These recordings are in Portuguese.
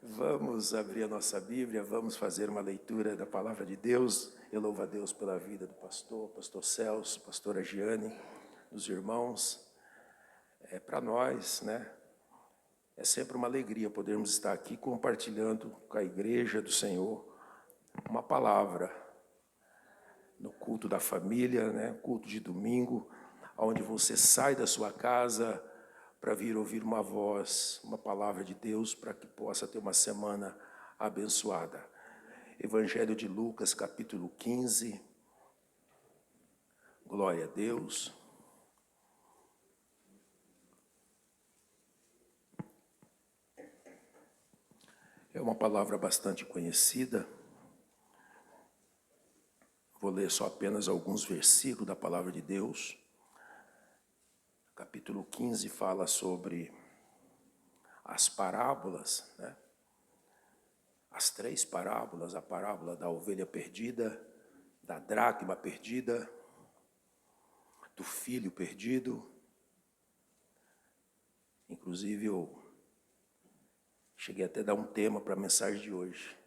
Vamos abrir a nossa Bíblia, vamos fazer uma leitura da Palavra de Deus. Eu louvo a Deus pela vida do pastor Celso, pastora Giane, dos irmãos. Para nós, é sempre uma alegria podermos estar aqui compartilhando com a igreja do Senhor uma palavra no culto da família, culto de domingo, onde você sai da sua casa para vir ouvir uma voz, uma palavra de Deus, para que possa ter uma semana abençoada. Evangelho de Lucas, capítulo 15. Glória a Deus. É uma palavra bastante conhecida. Vou ler só apenas alguns versículos da palavra de Deus. Capítulo 15 fala sobre as parábolas, As três parábolas, a parábola da ovelha perdida, da dracma perdida, do filho perdido. Inclusive, eu cheguei até a dar um tema para a mensagem de hoje.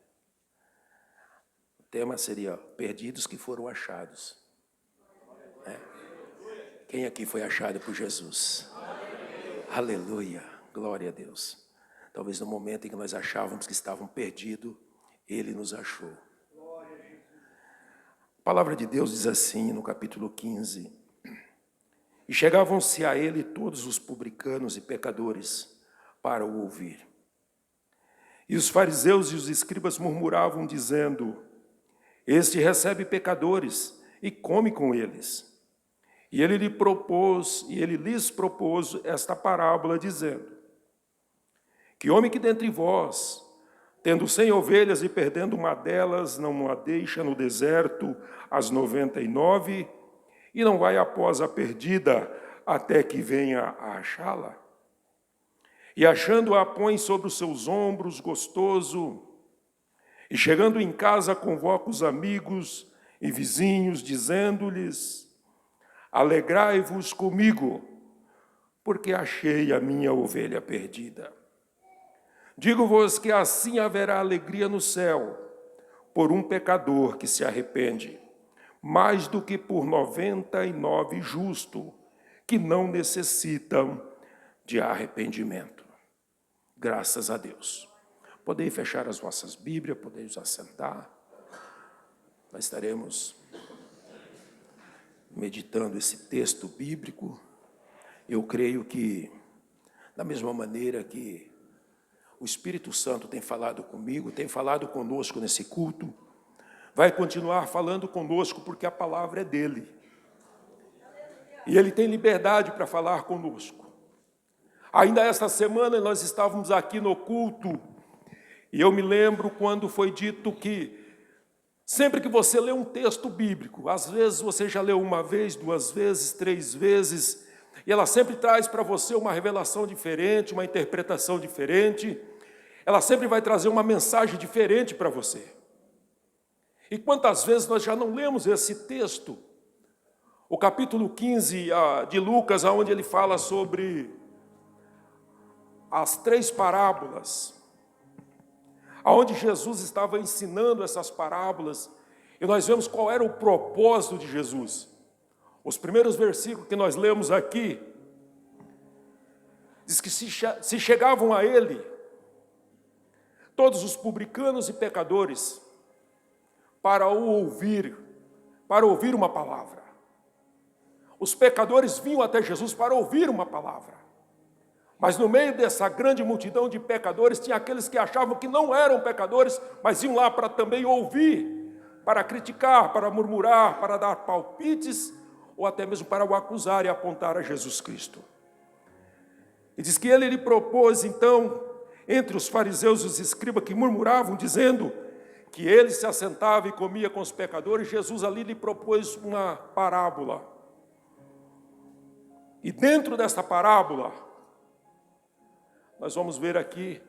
O tema seria perdidos que foram achados. Quem aqui foi achado por Jesus? Aleluia, glória a Deus. Talvez no momento em que nós achávamos que estavam perdidos, Ele nos achou. A palavra de Deus diz assim no capítulo 15: E chegavam-se a Ele todos os publicanos e pecadores para o ouvir. E os fariseus e os escribas murmuravam, dizendo: Este recebe pecadores e come com eles. E ele lhes propôs esta parábola, dizendo: Que homem que dentre vós, tendo 100 ovelhas e perdendo uma delas, não a deixa no deserto as 99, e não vai após a perdida até que venha a achá-la? E achando-a, põe sobre os seus ombros gostoso, e chegando em casa convoca os amigos e vizinhos, dizendo-lhes: Alegrai-vos comigo, porque achei a minha ovelha perdida. Digo-vos que assim haverá alegria no céu por um pecador que se arrepende, mais do que por 99 justos que não necessitam de arrependimento. Graças a Deus. Podeis fechar as vossas Bíblias, podeis assentar. Nós estaremos meditando esse texto bíblico. Eu creio que, da mesma maneira que o Espírito Santo tem falado comigo, tem falado conosco nesse culto, vai continuar falando conosco, porque a palavra é dele. E ele tem liberdade para falar conosco. Ainda esta semana nós estávamos aqui no culto, e eu me lembro quando foi dito que sempre que você lê um texto bíblico, às vezes você já leu uma vez, 2 vezes, 3 vezes, e ela sempre traz para você uma revelação diferente, uma interpretação diferente, ela sempre vai trazer uma mensagem diferente para você. E quantas vezes nós já não lemos esse texto, o capítulo 15 de Lucas, onde ele fala sobre as 3 parábolas, onde Jesus estava ensinando essas parábolas, e nós vemos qual era o propósito de Jesus. Os primeiros versículos que nós lemos aqui, diz que se chegavam a ele todos os publicanos e pecadores para ouvir uma palavra. Os pecadores vinham até Jesus para ouvir uma palavra. Mas no meio dessa grande multidão de pecadores, tinha aqueles que achavam que não eram pecadores, mas iam lá para também ouvir, para criticar, para murmurar, para dar palpites, ou até mesmo para o acusar e apontar a Jesus Cristo. E diz que ele lhe propôs, então, entre os fariseus e os escribas que murmuravam, dizendo que ele se assentava e comia com os pecadores, Jesus ali lhe propôs uma parábola. E dentro dessa parábola, nós vamos ver aqui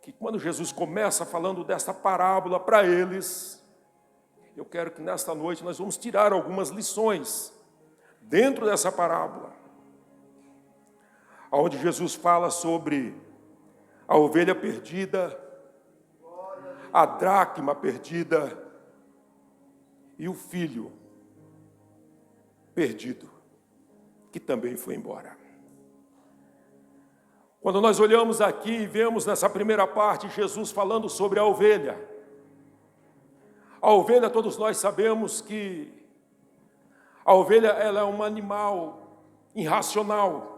que quando Jesus começa falando dessa parábola para eles, eu quero que nesta noite nós vamos tirar algumas lições dentro dessa parábola, onde Jesus fala sobre a ovelha perdida, a dracma perdida e o filho perdido, que também foi embora. Quando nós olhamos aqui e vemos nessa primeira parte Jesus falando sobre a ovelha, todos nós sabemos que a ovelha ela é um animal irracional,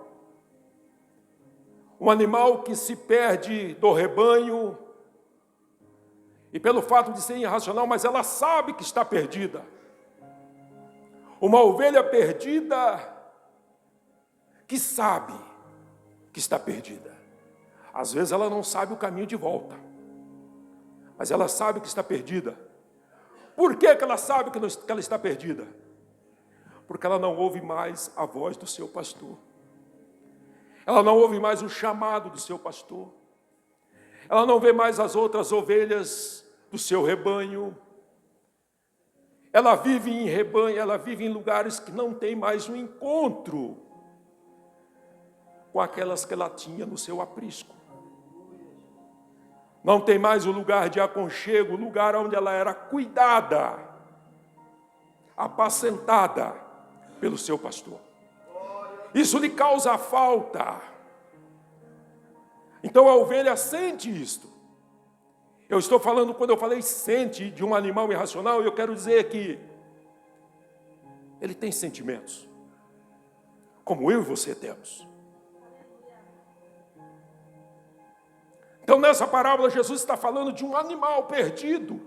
um animal que se perde do rebanho, e pelo fato de ser irracional, mas ela sabe que está perdida. Uma ovelha perdida que sabe que está perdida. Às vezes ela não sabe o caminho de volta, mas ela sabe que está perdida. Por que ela sabe que ela está perdida? Porque ela não ouve mais a voz do seu pastor. Ela não ouve mais o chamado do seu pastor. Ela não vê mais as outras ovelhas do seu rebanho. Ela vive em rebanho, ela vive em lugares que não tem mais um encontro com aquelas que ela tinha no seu aprisco. Não tem mais o lugar de aconchego, o lugar onde ela era cuidada, apacentada pelo seu pastor. Isso lhe causa falta. Então a ovelha sente isto. Eu estou falando, quando eu falei sente de um animal irracional, eu quero dizer que ele tem sentimentos, como eu e você temos. Então nessa parábola Jesus está falando de um animal perdido,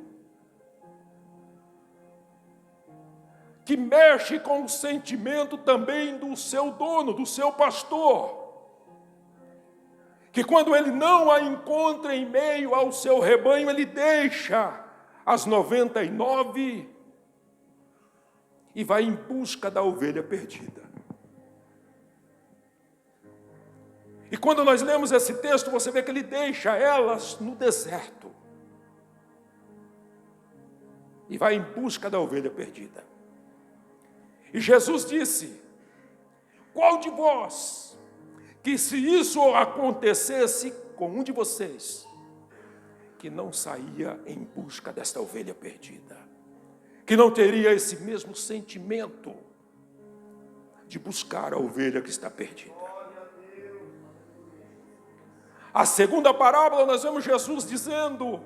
que mexe com o sentimento também do seu dono, do seu pastor, que quando ele não a encontra em meio ao seu rebanho, ele deixa as 99 e vai em busca da ovelha perdida. E quando nós lemos esse texto, você vê que ele deixa elas no deserto e vai em busca da ovelha perdida. E Jesus disse: qual de vós, que se isso acontecesse com um de vocês, que não saía em busca desta ovelha perdida, que não teria esse mesmo sentimento de buscar a ovelha que está perdida? A segunda parábola nós vemos Jesus dizendo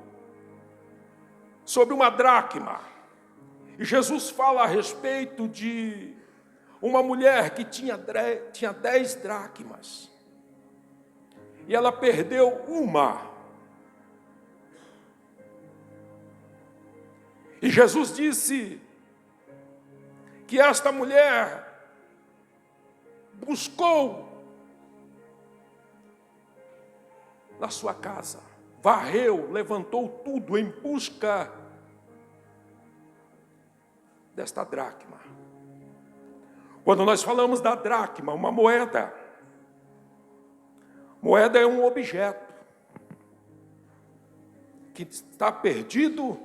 sobre uma dracma. E Jesus fala a respeito de uma mulher que tinha 10 dracmas. E ela perdeu uma. E Jesus disse que esta mulher buscou na sua casa, varreu, levantou tudo em busca desta dracma. Quando nós falamos da dracma, uma moeda, moeda é um objeto que está perdido,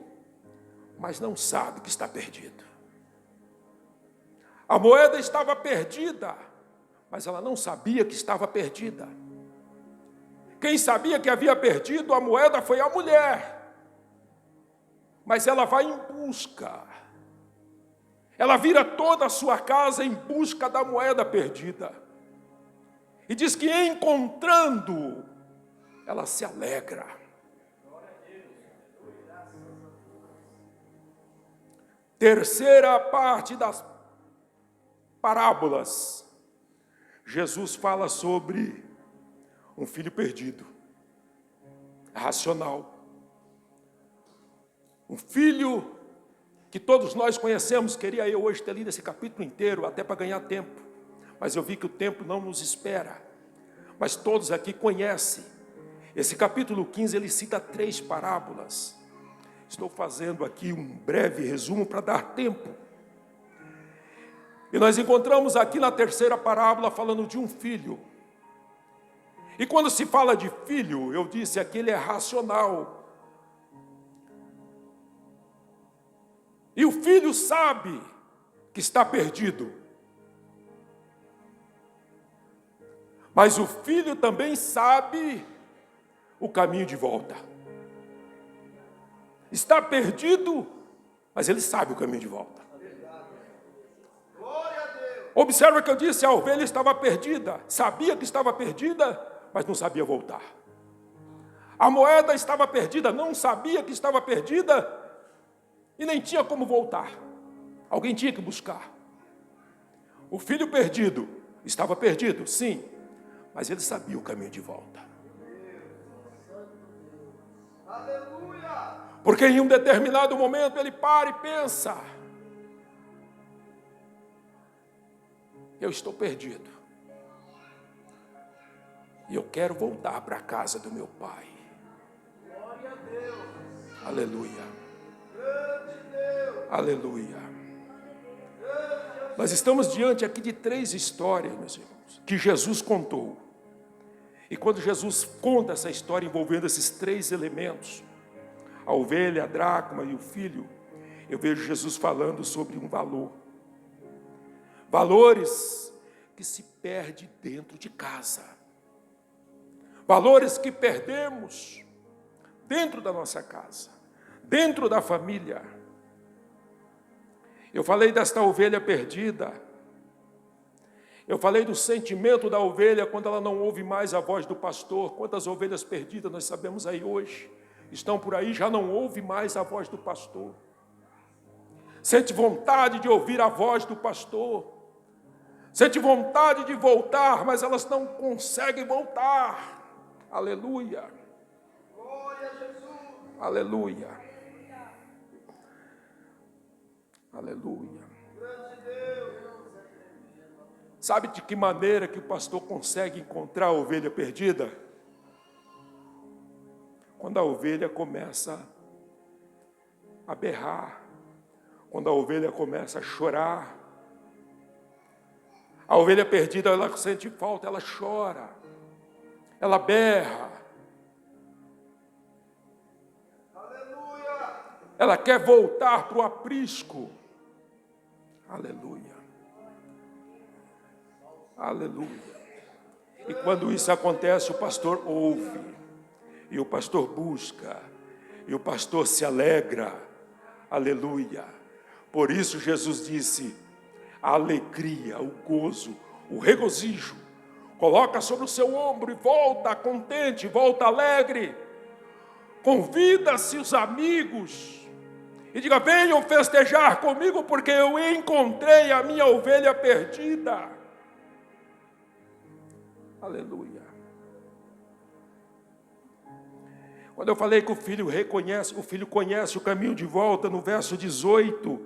mas não sabe que está perdido. A moeda estava perdida, mas ela não sabia que estava perdida. Quem sabia que havia perdido a moeda foi a mulher. Mas ela vai em busca. Ela vira toda a sua casa em busca da moeda perdida. E diz que encontrando, ela se alegra. Terceira parte das parábolas. Jesus fala sobre um filho perdido, racional. Um filho que todos nós conhecemos. Queria eu hoje ter lido esse capítulo inteiro, até para ganhar tempo. Mas eu vi que o tempo não nos espera. Mas todos aqui conhecem. Esse capítulo 15, ele cita 3 parábolas. Estou fazendo aqui um breve resumo para dar tempo. E nós encontramos aqui na terceira parábola falando de um filho. E quando se fala de filho, eu disse aqui, ele é racional. E o filho sabe que está perdido. Mas o filho também sabe o caminho de volta. Está perdido, mas ele sabe o caminho de volta. Observa que eu disse, a ovelha estava perdida, sabia que estava perdida, mas não sabia voltar. A moeda estava perdida, não sabia que estava perdida e nem tinha como voltar. Alguém tinha que buscar. O filho perdido estava perdido, sim, mas ele sabia o caminho de volta. Porque em um determinado momento ele para e pensa: eu estou perdido. E eu quero voltar para a casa do meu pai. Glória a Deus. Aleluia. Grande Deus. Aleluia. Nós estamos diante aqui de 3 histórias, meus irmãos, que Jesus contou. E quando Jesus conta essa história envolvendo esses 3 elementos, a ovelha, a dracma e o filho, eu vejo Jesus falando sobre um valor. Valores que se perdem dentro de casa. Valores que perdemos dentro da nossa casa, dentro da família. Eu falei desta ovelha perdida. Eu falei do sentimento da ovelha quando ela não ouve mais a voz do pastor. Quantas ovelhas perdidas nós sabemos aí hoje? Estão por aí, já não ouve mais a voz do pastor. Sente vontade de ouvir a voz do pastor. Sente vontade de voltar, mas elas não conseguem voltar. Aleluia. Glória a Jesus. Aleluia. Aleluia. Sabe de que maneira que o pastor consegue encontrar a ovelha perdida? Quando a ovelha começa a berrar, quando a ovelha começa a chorar. A ovelha perdida, ela sente falta, ela chora, ela berra. Aleluia. Ela quer voltar para o aprisco. Aleluia. Aleluia. E quando isso acontece, o pastor ouve, e o pastor busca, e o pastor se alegra. Aleluia. Por isso Jesus disse: a alegria, o gozo, o regozijo, coloca sobre o seu ombro e volta contente, volta alegre. Convida-se os amigos e diga: venham festejar comigo, porque eu encontrei a minha ovelha perdida. Aleluia. Quando eu falei que o filho conhece o caminho de volta, no verso 18,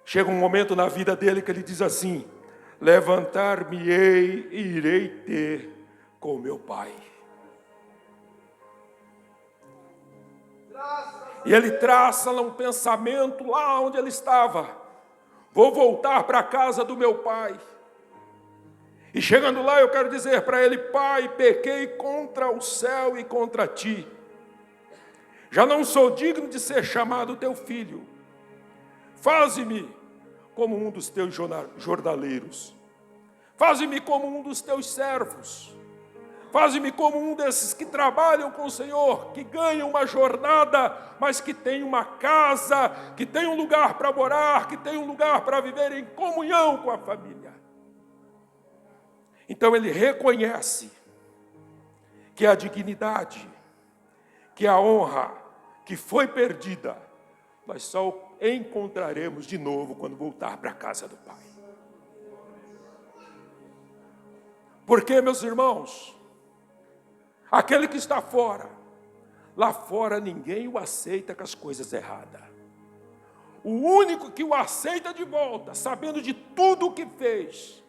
chega um momento na vida dele que ele diz assim: levantar-me-ei e irei ter com meu pai. E ele traça um pensamento lá onde ele estava: vou voltar para a casa do meu pai. E chegando lá eu quero dizer para ele: pai, pequei contra o céu e contra ti. Já não sou digno de ser chamado teu filho. Faze-me como um dos teus jornaleiros. Faze-me como um dos teus servos. Faze-me como um desses que trabalham com o Senhor, que ganham uma jornada, mas que tem uma casa, que tem um lugar para morar, que tem um lugar para viver em comunhão com a família. Então ele reconhece que a dignidade, que a honra que foi perdida, nós só encontraremos de novo quando voltar para a casa do Pai. Porque, meus irmãos, aquele que está fora, lá fora ninguém o aceita com as coisas erradas. O único que o aceita de volta, sabendo de tudo o que fez,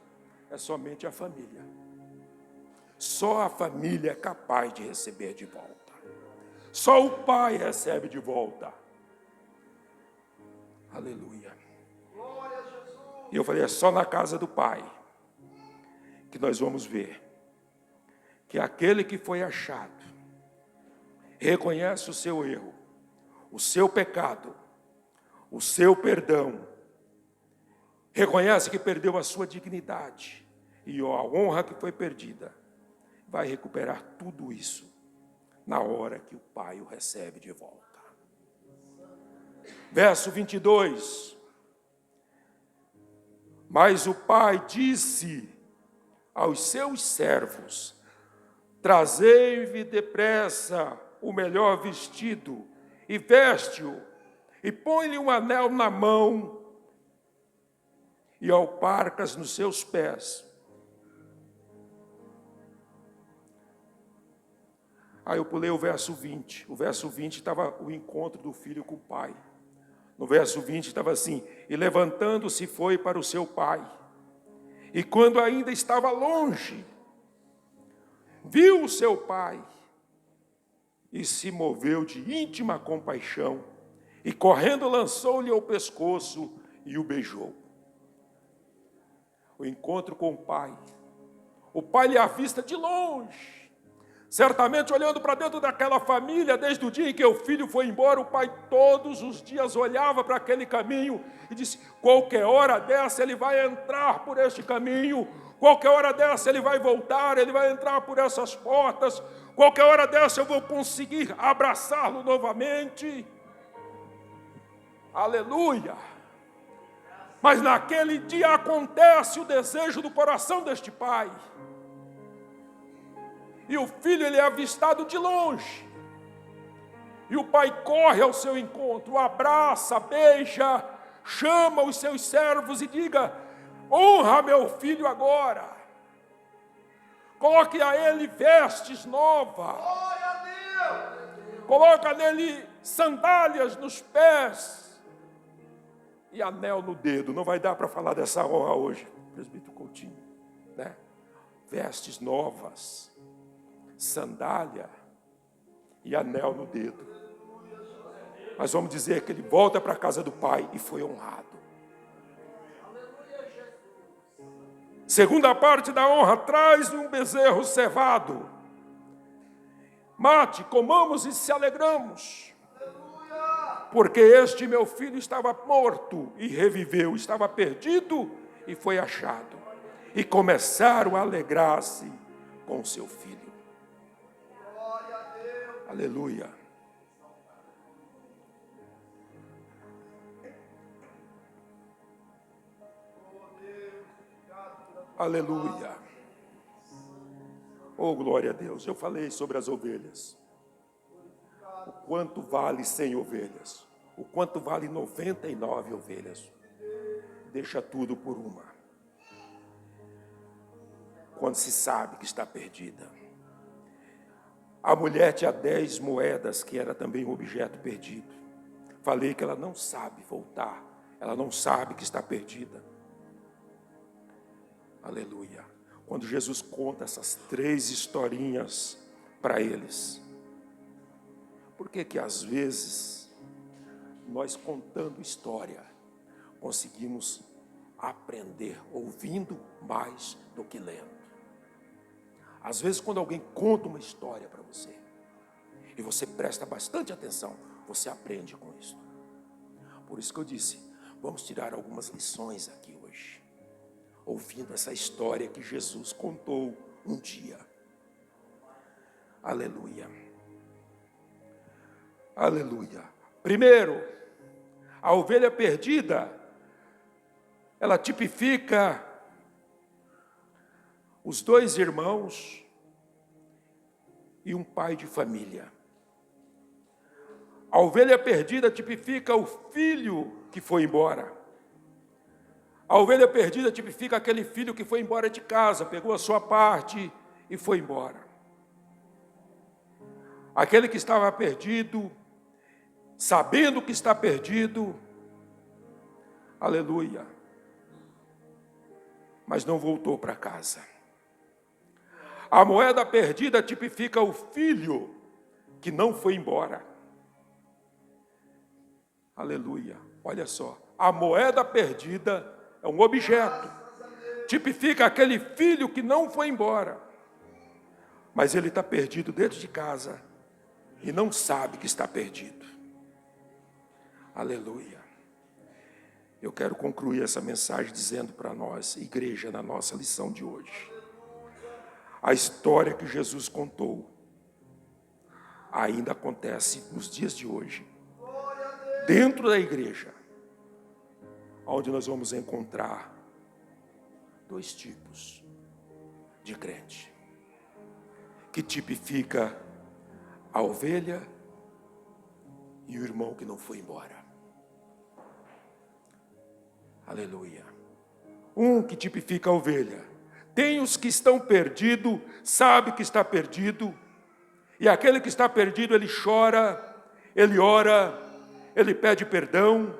é somente a família. Só a família é capaz de receber de volta. Só o pai recebe de volta. Aleluia. E eu falei: é só na casa do pai que nós vamos ver que aquele que foi achado reconhece o seu erro, o seu pecado, o seu perdão, reconhece que perdeu a sua dignidade e a honra que foi perdida, vai recuperar tudo isso na hora que o pai o recebe de volta. Verso 22. Mas o pai disse aos seus servos: trazei-me depressa o melhor vestido e veste-o, e põe-lhe um anel na mão e alparcas nos seus pés. Aí eu pulei o verso 20. O verso 20 estava o encontro do filho com o pai. No verso 20 estava assim: e levantando-se foi para o seu pai. E quando ainda estava longe, viu o seu pai e se moveu de íntima compaixão, e correndo lançou-lhe ao pescoço e o beijou. O encontro com o pai lhe avista de longe, certamente olhando para dentro daquela família, desde o dia em que o filho foi embora, o pai todos os dias olhava para aquele caminho e disse: qualquer hora dessa ele vai entrar por este caminho, qualquer hora dessa ele vai voltar, ele vai entrar por essas portas, qualquer hora dessa eu vou conseguir abraçá-lo novamente. Aleluia! Mas naquele dia acontece o desejo do coração deste pai. E o filho ele é avistado de longe. E o pai corre ao seu encontro, abraça, beija, chama os seus servos e diga: honra meu filho agora. Coloque a ele vestes novas. Coloca nele sandálias nos pés e anel no dedo. Não vai dar para falar dessa honra hoje, presbítero Coutinho, né? Vestes novas, sandália e anel no dedo. Mas vamos dizer que ele volta para a casa do pai e foi honrado. Segunda parte da honra: traz um bezerro cevado. Mate, comamos e se alegramos. Porque este meu filho estava morto e reviveu, estava perdido e foi achado. E começaram a alegrar-se com seu filho. Aleluia. Aleluia. Oh, glória a Deus. Eu falei sobre as ovelhas. O quanto vale 100 ovelhas? O quanto vale 99 ovelhas? Deixa tudo por uma. Quando se sabe que está perdida. A mulher tinha 10 moedas, que era também um objeto perdido. Falei que ela não sabe voltar. Ela não sabe que está perdida. Aleluia. Quando Jesus conta essas 3 historinhas para eles. Por que às vezes nós, contando história, conseguimos aprender ouvindo mais do que lendo? Às vezes, quando alguém conta uma história para você, e você presta bastante atenção, você aprende com isso. Por isso que eu disse, vamos tirar algumas lições aqui hoje, ouvindo essa história que Jesus contou um dia. Aleluia. Aleluia. Primeiro, a ovelha perdida, ela tipifica os 2 irmãos e um pai de família. A ovelha perdida tipifica o filho que foi embora. A ovelha perdida tipifica aquele filho que foi embora de casa, pegou a sua parte e foi embora. Aquele que estava perdido, sabendo que está perdido, aleluia, mas não voltou para casa. A moeda perdida tipifica o filho que não foi embora. Aleluia. Olha só, a moeda perdida é um objeto. Tipifica aquele filho que não foi embora. Mas ele está perdido dentro de casa e não sabe que está perdido. Aleluia. Eu quero concluir essa mensagem dizendo para nós, igreja, na nossa lição de hoje. A história que Jesus contou ainda acontece nos dias de hoje, dentro da igreja, onde nós vamos encontrar dois tipos de crente, que tipifica a ovelha e o irmão que não foi embora. Aleluia. Um que tipifica a ovelha. Tem os que estão perdidos, sabe que está perdido, e aquele que está perdido, ele chora, ele ora, ele pede perdão,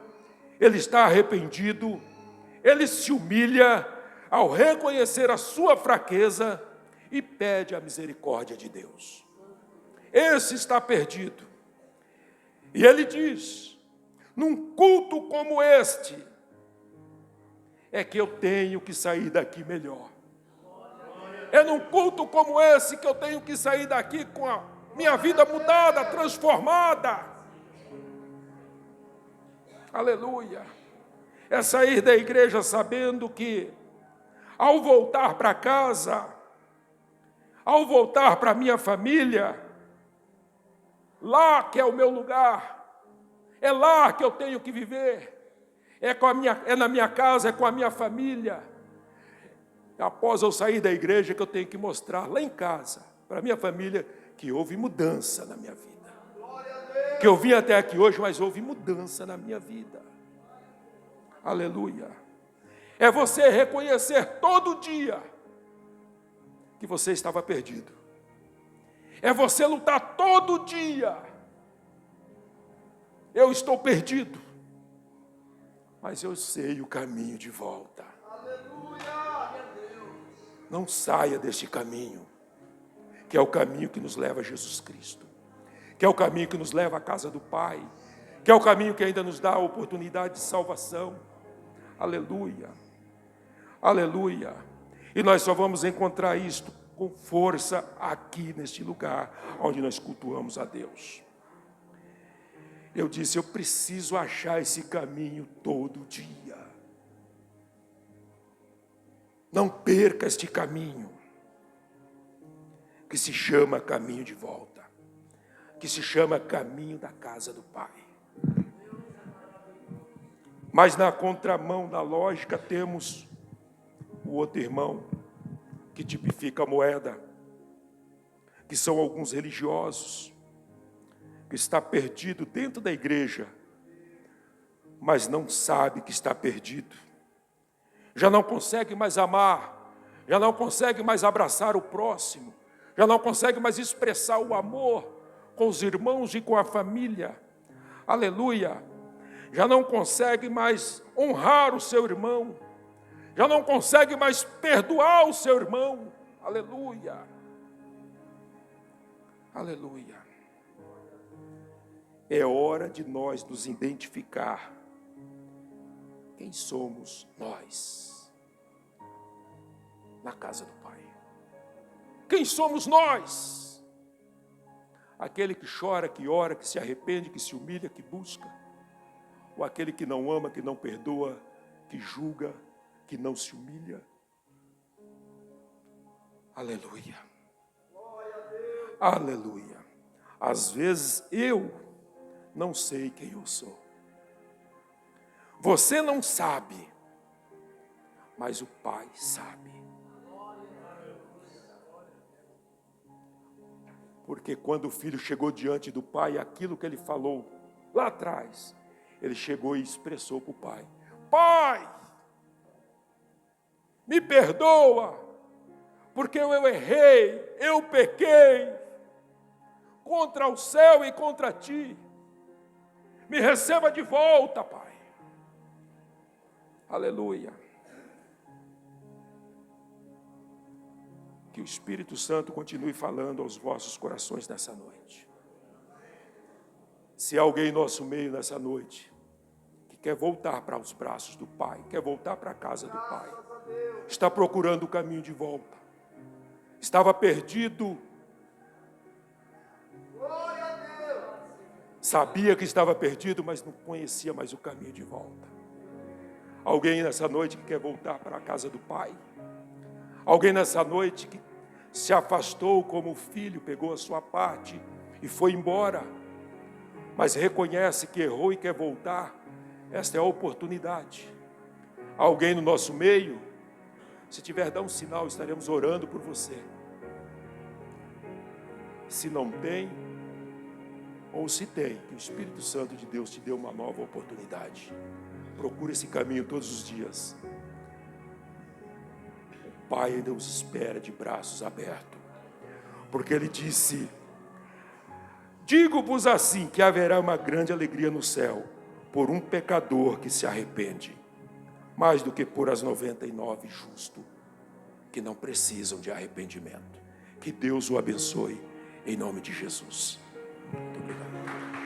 ele está arrependido, ele se humilha ao reconhecer a sua fraqueza e pede a misericórdia de Deus. Esse está perdido. E ele diz, num culto como este, é que eu tenho que sair daqui melhor. É num culto como esse que eu tenho que sair daqui com a minha vida mudada, transformada. Aleluia. É sair da igreja sabendo que, ao voltar para casa, ao voltar para a minha família, lá que é o meu lugar, é lá que eu tenho que viver, é na minha casa, é com a minha família. Após eu sair da igreja, que eu tenho que mostrar lá em casa, para a minha família, que houve mudança na minha vida. Que eu vim até aqui hoje, mas houve mudança na minha vida. Aleluia. É você reconhecer todo dia que você estava perdido. É você lutar todo dia. Eu estou perdido, mas eu sei o caminho de volta. Não saia deste caminho, que é o caminho que nos leva a Jesus Cristo, que é o caminho que nos leva à casa do Pai, que é o caminho que ainda nos dá a oportunidade de salvação. Aleluia, aleluia. E nós só vamos encontrar isto com força aqui neste lugar, onde nós cultuamos a Deus. Eu disse, eu preciso achar esse caminho todo dia. Não perca este caminho, que se chama caminho de volta, que se chama caminho da casa do Pai. Mas na contramão da lógica temos o outro irmão, que tipifica a moeda, que são alguns religiosos, que está perdido dentro da igreja, mas não sabe que está perdido. Já não consegue mais amar, já não consegue mais abraçar o próximo, já não consegue mais expressar o amor com os irmãos e com a família. Aleluia. Já não consegue mais honrar o seu irmão, já não consegue mais perdoar o seu irmão. Aleluia. Aleluia. É hora de nós nos identificar. Quem somos nós na casa do Pai? Quem somos nós? Aquele que chora, que ora, que se arrepende, que se humilha, que busca? Ou aquele que não ama, que não perdoa, que julga, que não se humilha? Aleluia. Aleluia. Às vezes eu não sei quem eu sou. Você não sabe, mas o Pai sabe. Porque quando o filho chegou diante do pai, aquilo que ele falou lá atrás, ele chegou e expressou para o pai: Pai, me perdoa, porque eu errei, eu pequei contra o céu e contra ti. Me receba de volta, Pai. Aleluia. Que o Espírito Santo continue falando aos vossos corações nessa noite. Se há alguém em nosso meio nessa noite que quer voltar para os braços do Pai, quer voltar para a casa do Pai, está procurando o caminho de volta, estava perdido, sabia que estava perdido, mas não conhecia mais o caminho de volta. Alguém nessa noite que quer voltar para a casa do Pai? Alguém nessa noite que se afastou como o filho, pegou a sua parte e foi embora, mas reconhece que errou e quer voltar, esta é a oportunidade. Alguém no nosso meio, se tiver, dá um sinal, estaremos orando por você. Se não tem, ou se tem, que o Espírito Santo de Deus te dê uma nova oportunidade. Procure esse caminho todos os dias. O Pai ainda os espera de braços abertos, porque Ele disse: digo-vos assim, que haverá uma grande alegria no céu, por um pecador que se arrepende, mais do que por as 99 justos, que não precisam de arrependimento. Que Deus o abençoe, em nome de Jesus. Muito obrigado.